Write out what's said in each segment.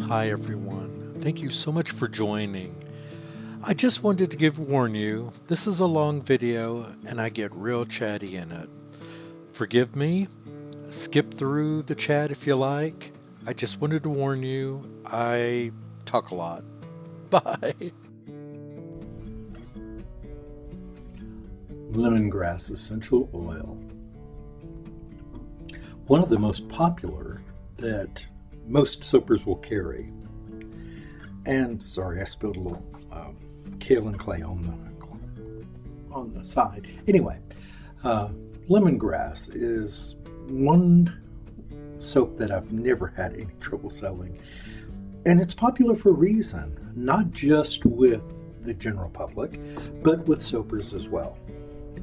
Hi everyone. Thank you so much for joining. I just wanted to warn you, this is a long video and I get real chatty in it. Forgive me, skip through the chat if you like. I just wanted to warn you, I talk a lot. Bye. Lemongrass essential oil. One of the most popular that most soapers will carry. And sorry, I spilled a little kale and clay on the side. Anyway, lemongrass is one soap that I've never had any trouble selling. And it's popular for a reason, not just with the general public, but with soapers as well.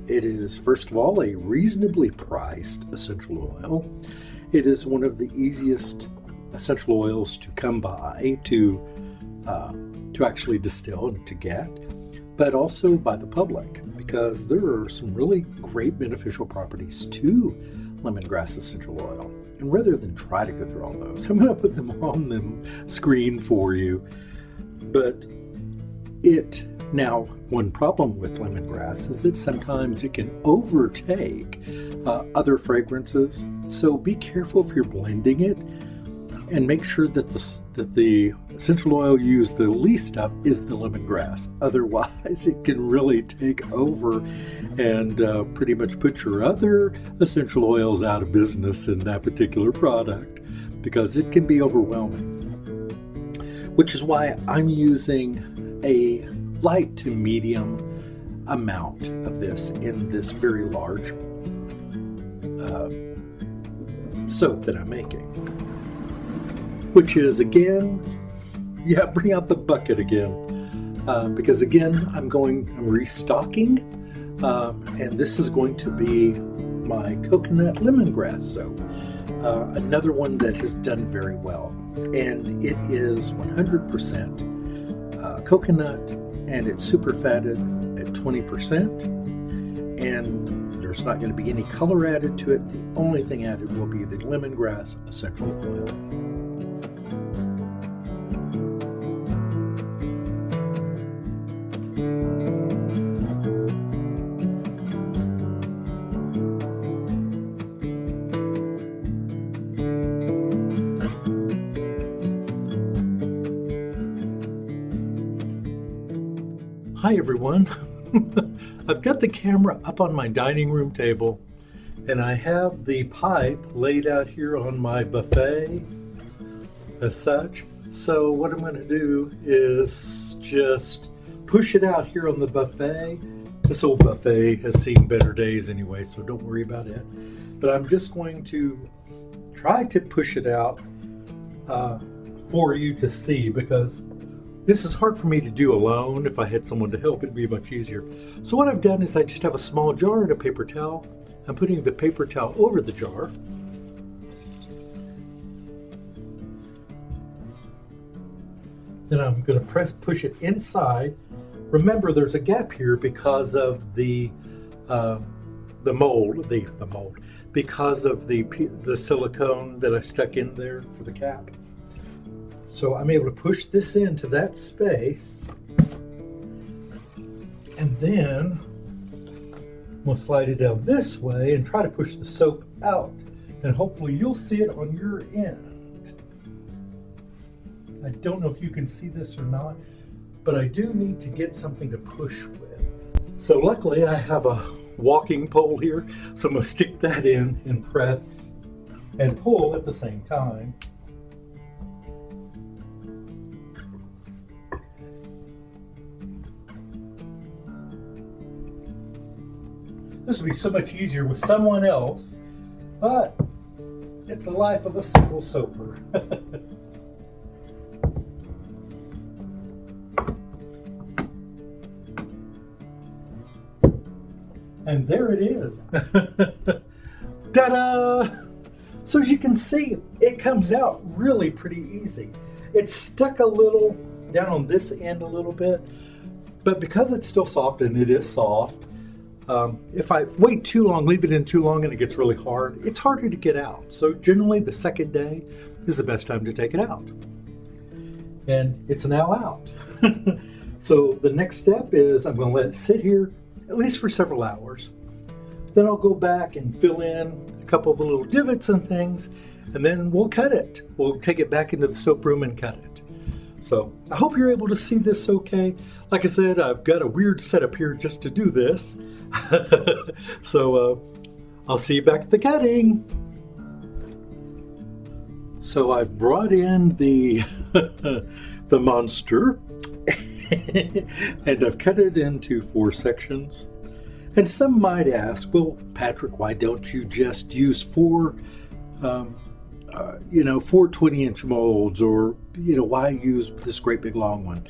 It is, first of all, a reasonably priced essential oil. It is one of the easiest essential oils to come by, to actually distill and to get, but also by the public, because there are some really great beneficial properties to lemongrass essential oil. And rather than try to go through all those, I'm going to put them on the screen for you. But now, one problem with lemongrass is that sometimes it can overtake other fragrances. So be careful if you're blending it, and make sure that the essential oil you use the least of is the lemongrass. Otherwise, it can really take over and pretty much put your other essential oils out of business in that particular product, because it can be overwhelming. Which is why I'm using a light to medium amount of this in this very large soap that I'm making. Which is, again, bring out the bucket again. Because again, I'm restocking, and this is going to be my Coconut Lemongrass soap. Another one that has done very well. And it is 100% coconut, and it's super fatted at 20%. And there's not going to be any color added to it. The only thing added will be the lemongrass essential oil. Hi everyone. I've got the camera up on my dining room table, and I have the pipe laid out here on my buffet as such. So what I'm going to do is just push it out here on the buffet. This old buffet has seen better days anyway, so don't worry about it. But I'm just going to try to push it out for you to see, because this is hard for me to do alone. If I had someone to help, it'd be much easier. So what I've done is I just have a small jar and a paper towel. I'm putting the paper towel over the jar. Then I'm going to push it inside. Remember, there's a gap here because of the mold, because of the silicone that I stuck in there for the cap. So I'm able to push this into that space, and then we'll slide it down this way and try to push the soap out, and hopefully you'll see it on your end. I don't know if you can see this or not, but I do need to get something to push with. So luckily I have a walking pole here, so I'm going to stick that in and press and pull at the same time. This would be so much easier with someone else, but it's the life of a single soaper. And there it is. Ta-da! So as you can see, it comes out really pretty easy. It's stuck a little down on this end a little bit, but because it's still soft, and it is soft, if I wait too long, leave it in too long, and it gets really hard, it's harder to get out. So generally the second day is the best time to take it out. and it's now out. So the next step is I'm going to let it sit here at least for several hours. Then I'll go back and fill in a couple of the little divots and things, and then we'll cut it. We'll take it back into the soap room and cut it. So I hope you're able to see this okay. Like I said, I've got a weird setup here just to do this. So I'll see you back at the cutting. So I've brought in the the monster and I've cut it into 4 sections. And some might ask, well, Patrick, why don't you just use 4 20-inch molds, or why use this great big long one?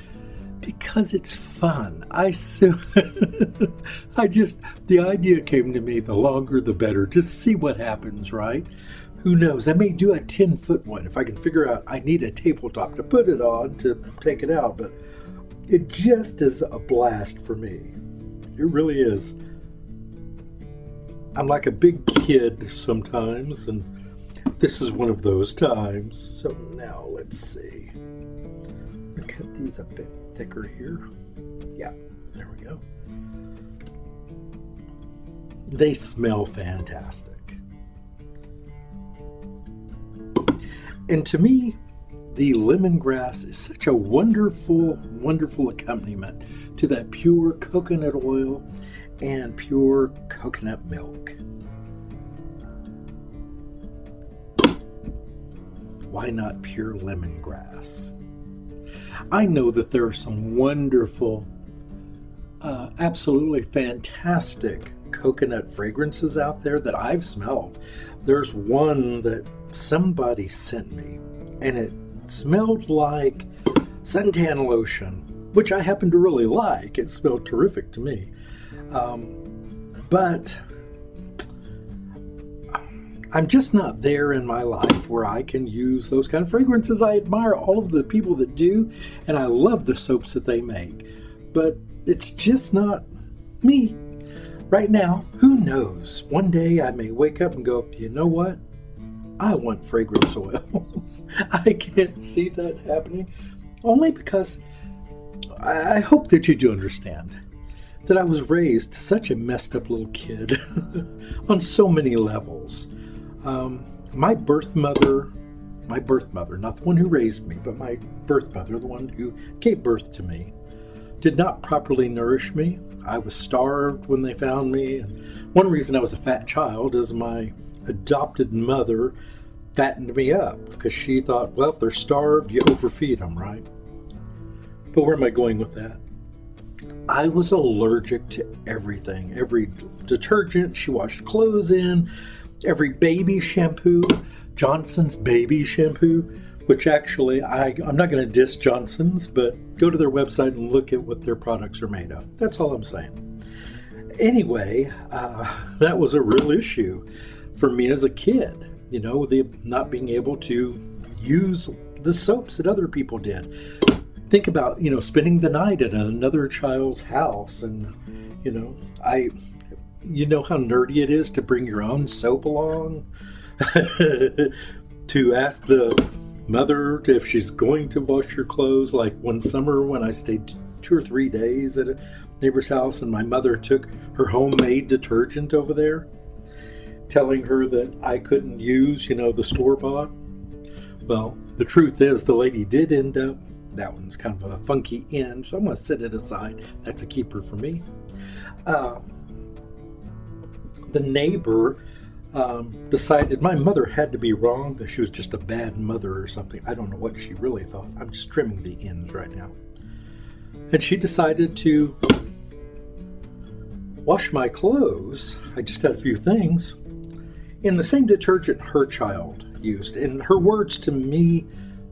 Because it's fun. The idea came to me, the longer the better. Just see what happens, right? Who knows? I may do a 10-foot one if I can figure out I need a tabletop to put it on to take it out, but it just is a blast for me. It really is. I'm like a big kid sometimes, and this is one of those times. So now let's see. I'm gonna cut these a bit thicker here. Yeah, there we go. They smell fantastic. And to me, the lemongrass is such a wonderful, wonderful accompaniment to that pure coconut oil and pure coconut milk. Why not pure lemongrass? I know that there are some wonderful, absolutely fantastic coconut fragrances out there that I've smelled. There's one that somebody sent me, and it smelled like suntan lotion, which I happen to really like. It smelled terrific to me. But I'm just not there in my life where I can use those kind of fragrances. I admire all of the people that do, and I love the soaps that they make. But it's just not me. Right now, who knows? One day I may wake up and go, you know what? I want fragrance oils. I can't see that happening. Only because I hope that you do understand that I was raised such a messed up little kid on so many levels. My birth mother, not the one who raised me, but my birth mother, the one who gave birth to me, did not properly nourish me. I was starved when they found me. And one reason I was a fat child is my adopted mother fattened me up because she thought, well, if they're starved, you overfeed them, right? But where am I going with that? I was allergic to everything. Every detergent she washed clothes in, every baby shampoo, Johnson's baby shampoo, which actually, I'm not going to diss Johnson's, but go to their website and look at what their products are made of. That's all I'm saying. Anyway, that was a real issue for me as a kid, the not being able to use the soaps that other people did. Think about, spending the night at another child's house, and, how nerdy it is to bring your own soap along, to ask the mother if she's going to wash your clothes. Like one summer when I stayed 2 or 3 days at a neighbor's house, and my mother took her homemade detergent over there, telling her that I couldn't use, the store-bought. Well, the truth is the lady did end up, that one's kind of a funky end, so I'm going to set it aside. That's a keeper for me. The neighbor decided my mother had to be wrong, that she was just a bad mother or something. I don't know what she really thought. I'm just trimming the ends right now. And she decided to wash my clothes. I just had a few things in the same detergent her child used. And her words to me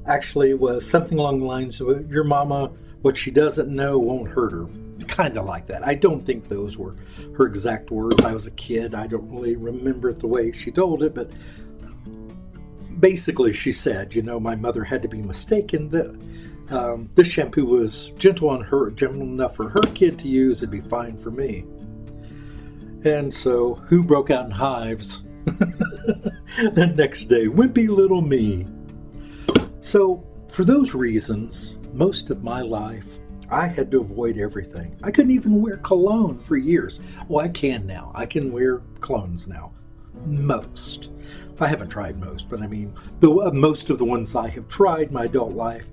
actually was something along the lines of, your mama, what she doesn't know won't hurt her. Kind of like that. I don't think those were her exact words. I was a kid. I don't really remember it the way she told it, but basically she said, my mother had to be mistaken that this shampoo was gentle enough for her kid to use. It'd be fine for me. And so who broke out in hives the next day? Wimpy little me. So for those reasons, most of my life, I had to avoid everything. I couldn't even wear cologne for years. Oh, I can now. I can wear colognes now. Most. I haven't tried most, but I mean, most of the ones I have tried in my adult life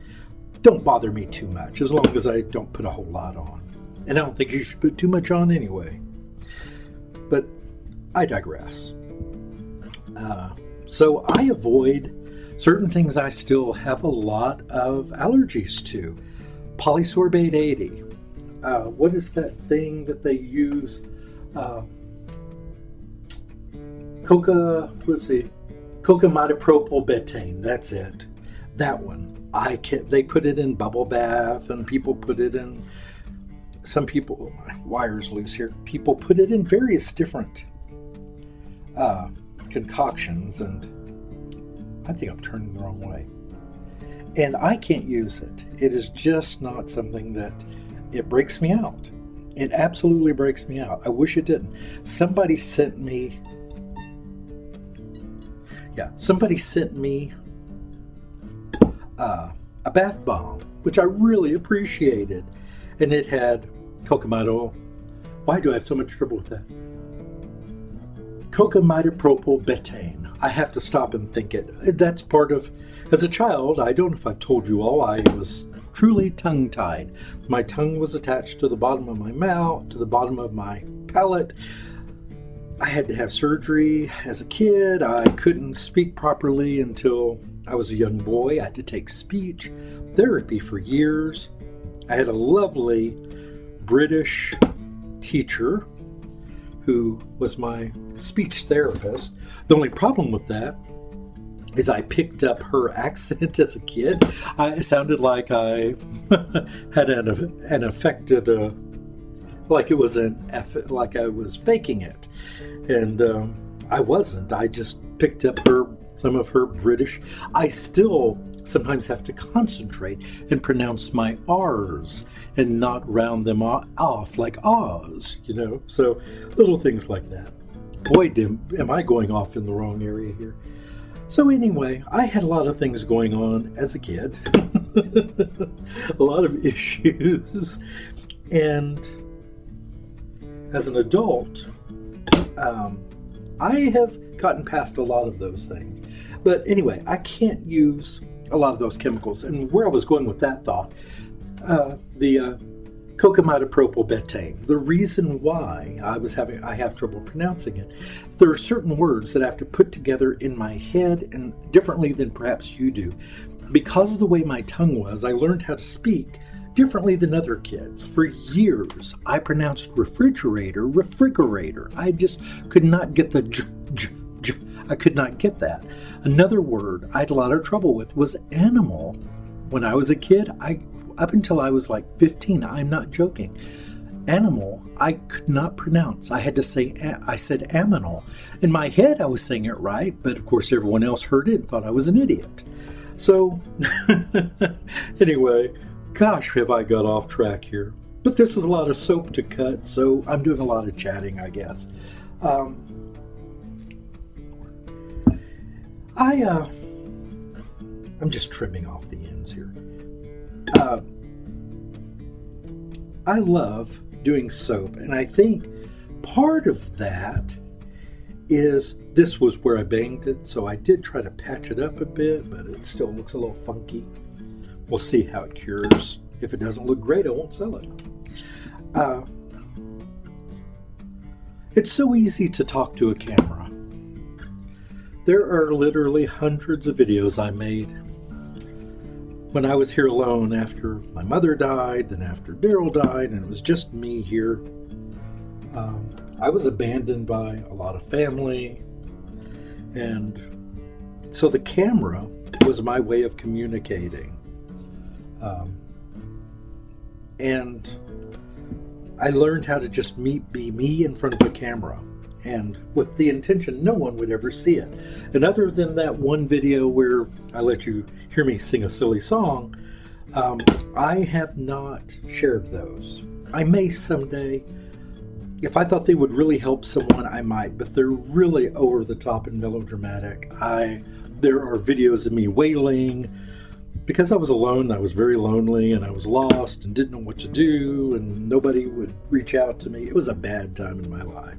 don't bother me too much, as long as I don't put a whole lot on. And I don't think you should put too much on anyway. But I digress. So I avoid certain things I still have a lot of allergies to. Polysorbate 80. What is that thing that they use? Cocamidopropylbetaine. That's it. That one. They put it in bubble bath, and people put it in. Some people, my wire's loose here. People put it in various different concoctions, and I think I'm turning the wrong way. And I can't use it. It is just not something that it breaks me out. It absolutely breaks me out. I wish it didn't. Somebody sent me a bath bomb, which I really appreciated. And it had cocamidopropyl. Why do I have so much trouble with that? Cocamidopropylbetaine. I have to stop and think it. That's part of, as a child, I don't know if I've told you all, I was truly tongue-tied. My tongue was attached to the bottom of my mouth, to the bottom of my palate. I had to have surgery as a kid. I couldn't speak properly until I was a young boy. I had to take speech therapy for years. I had a lovely British teacher who was my speech therapist. The only problem with that is I picked up her accent as a kid. It sounded like I had an affected, like I was faking it. And I wasn't. I just picked up some of her British. I still sometimes have to concentrate and pronounce my R's and not round them off like Oz, So little things like that. Boy, am I going off in the wrong area here. So anyway, I had a lot of things going on as a kid. A lot of issues. And as an adult, I have gotten past a lot of those things. But anyway, I can't use a lot of those chemicals. And where I was going with that thought, the cocamidopropylbetaine. The reason why I have trouble pronouncing it, there are certain words that I have to put together in my head and differently than perhaps you do. Because of the way my tongue was, I learned how to speak differently than other kids. For years, I pronounced refrigerator. I just could not get the j. I could not get that. Another word I had a lot of trouble with was animal. When I was a kid, up until I was like 15, I'm not joking. Animal, I could not pronounce. I had to say, I said aminal. In my head, I was saying it right, but of course everyone else heard it and thought I was an idiot. So, anyway, gosh, have I got off track here. But this is a lot of soap to cut, so I'm doing a lot of chatting, I guess. I'm just trimming off the ends here. I love doing soap, and I think part of that is this was where I banged it, so I did try to patch it up a bit, but it still looks a little funky. We'll see how it cures. If it doesn't look great, I won't sell it. It's so easy to talk to a camera. There are literally hundreds of videos I made when I was here alone after my mother died, then after Daryl died, and it was just me here. I was abandoned by a lot of family, and so the camera was my way of communicating. And I learned how to just be me in front of a camera, and with the intention no one would ever see it. And other than that one video where I let you hear me sing a silly song, I have not shared those. I may someday. If I thought they would really help someone, I might, but they're really over the top and melodramatic. There are videos of me wailing because I was alone, I was very lonely, and I was lost and didn't know what to do, and nobody would reach out to me. It was a bad time in my life.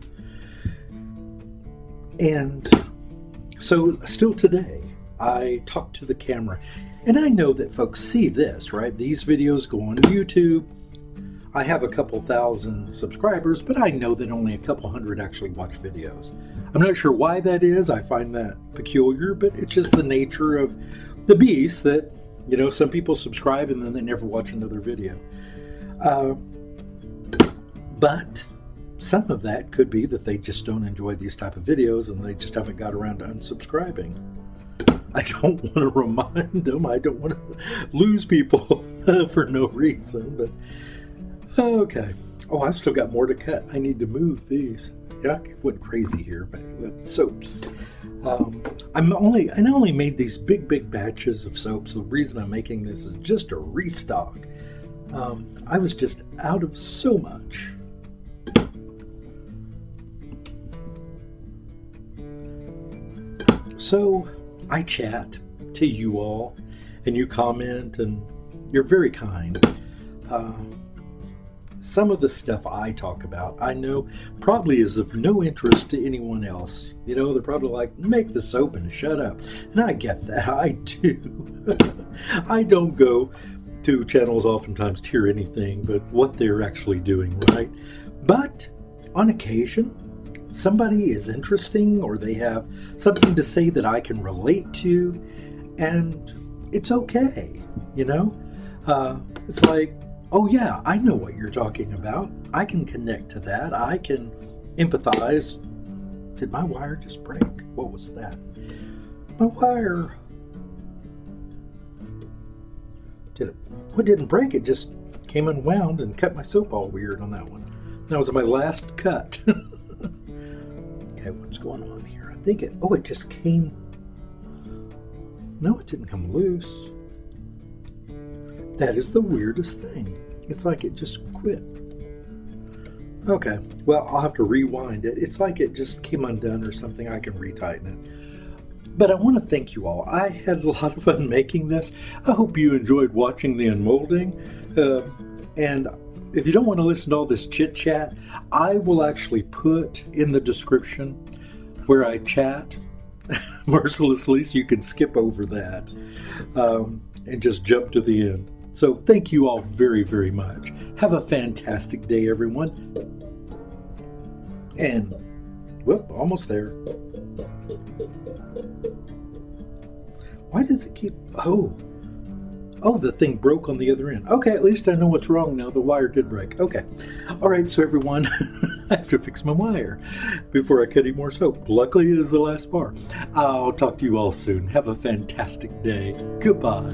And so still today, I talk to the camera. And I know that folks see this, right? These videos go on YouTube. I have a couple thousand subscribers, but I know that only a couple hundred actually watch videos. I'm not sure why that is. I find that peculiar, but it's just the nature of the beast that, you know, some people subscribe and then they never watch another video. But some of that could be that they just don't enjoy these type of videos and they just haven't got around to unsubscribing. I don't want to remind them. I don't want to lose people for no reason, but okay. Oh, I've still got more to cut. I need to move these. Yeah, I went crazy here, but with soaps. I only made these big batches of soaps. The reason I'm making this is just a restock. I was just out of so much. So I chat to you all, and you comment, and you're very kind. Some of the stuff I talk about, I know probably is of no interest to anyone else. You know, they're probably like, make the soap and shut up. And I get that. I do. I don't go to channels oftentimes to hear anything but what they're actually doing, right? But on occasion, somebody is interesting or they have something to say that I can relate to, and it's okay, you know? It's like, oh yeah, I know what you're talking about. I can connect to that. I can empathize. Did my wire just break? What was that? My wire. It didn't break. It just came unwound and cut my soap all weird on that one. That was my last cut. Okay, what's going on here? I think it just came. No, it didn't come loose. That is the weirdest thing. It's like it just quit. Okay, well, I'll have to rewind it. It's like it just came undone or something. I can retighten it. But I want to thank you all. I had a lot of fun making this. I hope you enjoyed watching the unmolding. And if you don't want to listen to all this chit chat, I will actually put in the description where I chat mercilessly, so you can skip over that and just jump to the end. So thank you all very, very much. Have a fantastic day, everyone. And, whoop, almost there. Why does it keep, oh, the thing broke on the other end. Okay, at least I know what's wrong now. The wire did break. Okay. All right, so everyone, I have to fix my wire before I cut any more soap. Luckily, it is the last bar. I'll talk to you all soon. Have a fantastic day. Goodbye.